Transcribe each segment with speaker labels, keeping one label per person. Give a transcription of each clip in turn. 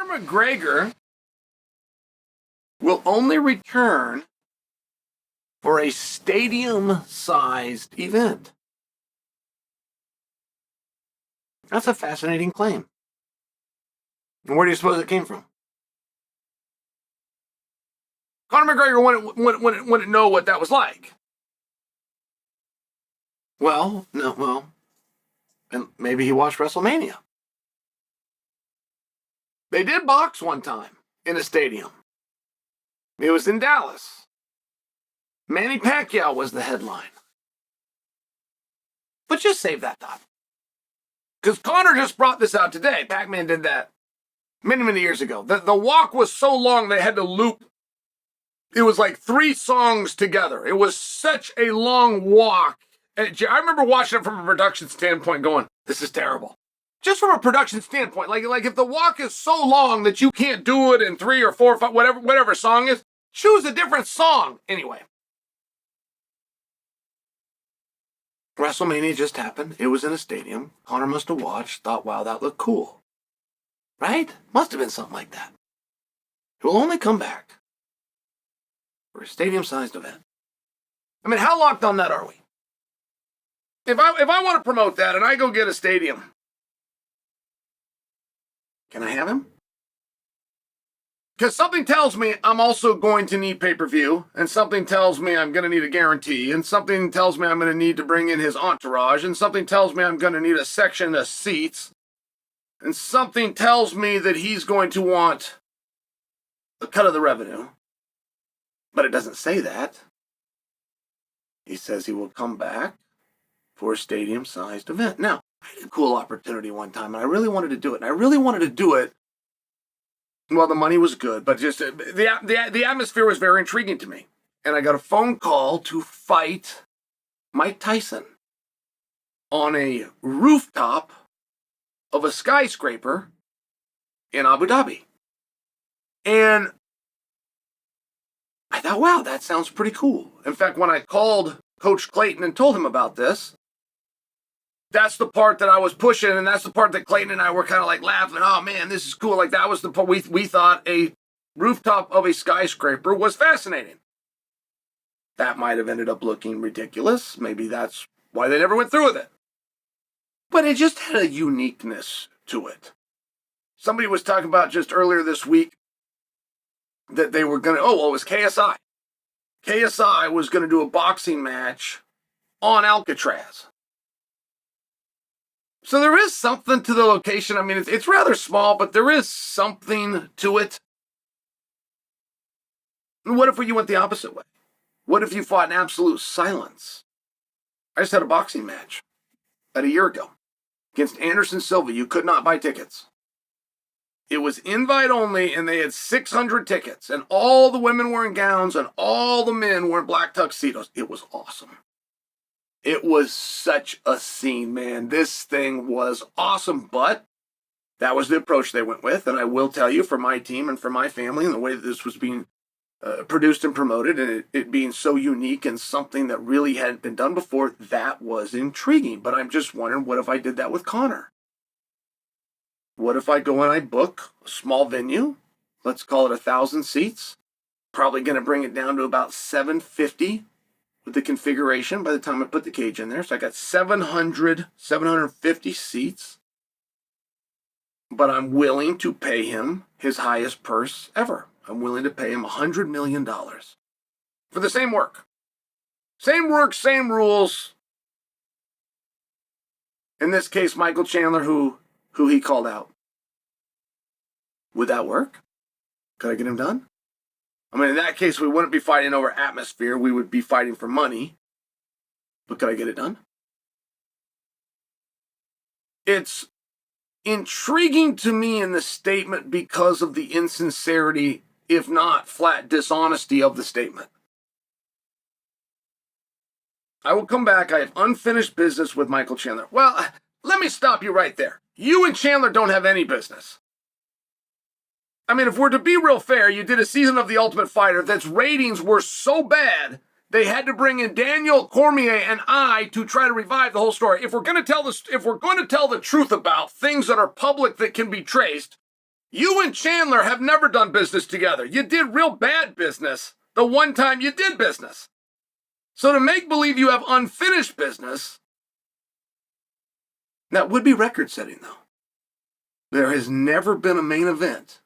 Speaker 1: Conor McGregor will only return for a stadium-sized event. That's a fascinating claim. And where do you suppose it came from? Conor McGregor wouldn't know what that was like. Well, and maybe he watched WrestleMania. They did box one time in a stadium. It was in Dallas. Manny Pacquiao was the headline. But just save that thought. Because Conor just brought this out today. Pac-Man did that many years ago. The walk was so long they had to loop. It was like 3 songs together. It was such a long walk. I remember watching it from a production standpoint going, this is terrible. Just from a production standpoint, like if the walk is so long that you can't do it in 3 or 4 or 5, whatever song is, choose a different song. Anyway. WrestleMania just happened. It was in a stadium. Conor must have watched, thought, wow, that looked cool. Right? Must have been something like that. It will only come back for a stadium-sized event. I mean, how locked on that are we? If I want to promote that and I go get a stadium, can I have him? Because something tells me I'm also going to need pay-per-view, and something tells me I'm going to need a guarantee, and something tells me I'm going to need to bring in his entourage, and something tells me I'm going to need a section of seats, and something tells me that he's going to want a cut of the revenue. But it doesn't say that. He says he will come back for a stadium-sized event. Now, I had a cool opportunity one time, and I really wanted to do it. And I really wanted to do it. Well, the money was good, but just the atmosphere was very intriguing to me. And I got a phone call to fight Mike Tyson on a rooftop of a skyscraper in Abu Dhabi. And I thought, wow, that sounds pretty cool. In fact, when I called Coach Clayton and told him about this, that's the part that I was pushing, and that's the part that Clayton and I were kind of like laughing. Oh, man, this is cool. Like, that was the part we thought a rooftop of a skyscraper was fascinating. That might have ended up looking ridiculous. Maybe that's why they never went through with it. But it just had a uniqueness to it. Somebody was talking about just earlier this week that they were going to, it was KSI. KSI was going to do a boxing match on Alcatraz. So there is something to the location. I mean, it's rather small, but there is something to it. What if you went the opposite way? What if you fought in absolute silence? I just had a boxing match about a year ago against Anderson Silva. You could not buy tickets. It was invite only, and they had 600 tickets, and all the women were in gowns, and all the men were in black tuxedos. It was awesome. It was such a scene, man. This thing was awesome, but that was the approach they went with, and I will tell you, for my team and for my family, and the way that this was being produced and promoted, and it being so unique and something that really hadn't been done before, that was intriguing. But I'm just wondering, what if I did that with Conor? What if I go and I book a small venue? Let's call it 1,000 seats. Probably going to bring it down to about 750 with the configuration by the time I put the cage in there. So I got 750 seats. But I'm willing to pay him his highest purse ever. I'm willing to pay him $100 million for the same work. Same work, same rules. In this case, Michael Chandler, who he called out. Would that work? Could I get him done? I mean, in that case, we wouldn't be fighting over atmosphere. We would be fighting for money. But could I get it done? It's intriguing to me in the statement because of the insincerity, if not flat dishonesty of the statement. I will come back. I have unfinished business with Michael Chandler. Well, let me stop you right there. You and Chandler don't have any business. I mean, if we're to be real fair, you did a season of The Ultimate Fighter that's ratings were so bad, they had to bring in Daniel Cormier and I to try to revive the whole story. If we're going to tell the truth about things that are public that can be traced, You and Chandler have never done business together. You did real bad business the one time you did business. So to make believe you have unfinished business, that would be record-setting, though. There has never been a main event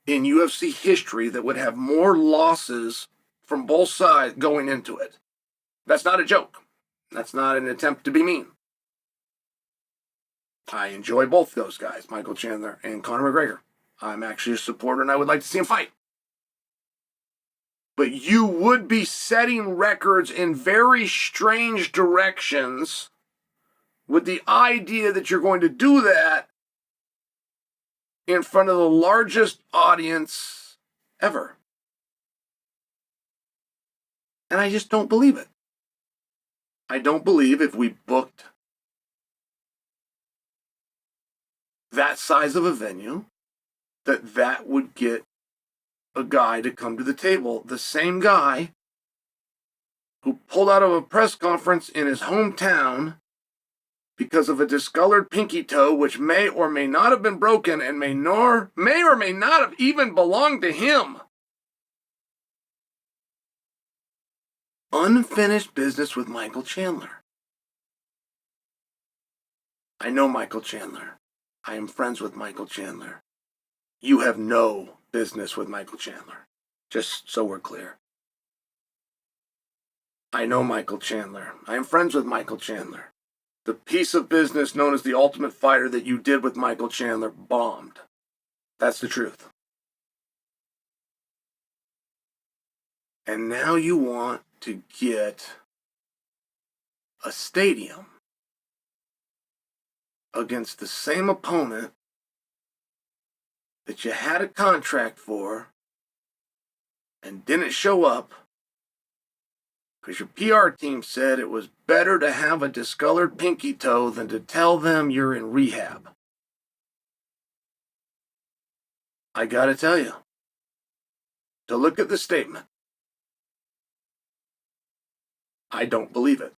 Speaker 1: in UFC history that would have more losses from both sides going into it. That's not a joke. That's not an attempt to be mean. I enjoy both those guys, Michael Chandler and Conor McGregor. I'm actually a supporter and I would like to see him fight. But you would be setting records in very strange directions with the idea that you're going to do that in front of the largest audience ever. And I just don't believe it. I don't believe if we booked that size of a venue, that would get a guy to come to the table. The same guy who pulled out of a press conference in his hometown because of a discolored pinky toe, which may or may not have been broken and may or may not have even belonged to him. Unfinished business with Michael Chandler. I know Michael Chandler. I am friends with Michael Chandler. You have no business with Michael Chandler. Just so we're clear. I know Michael Chandler. I am friends with Michael Chandler. The piece of business known as The Ultimate Fighter that you did with Michael Chandler bombed. That's the truth. And now you want to get a stadium against the same opponent that you had a contract for and didn't show up because your PR team said it was better to have a discolored pinky toe than to tell them you're in rehab. I gotta tell you, to look at the statement, I don't believe it.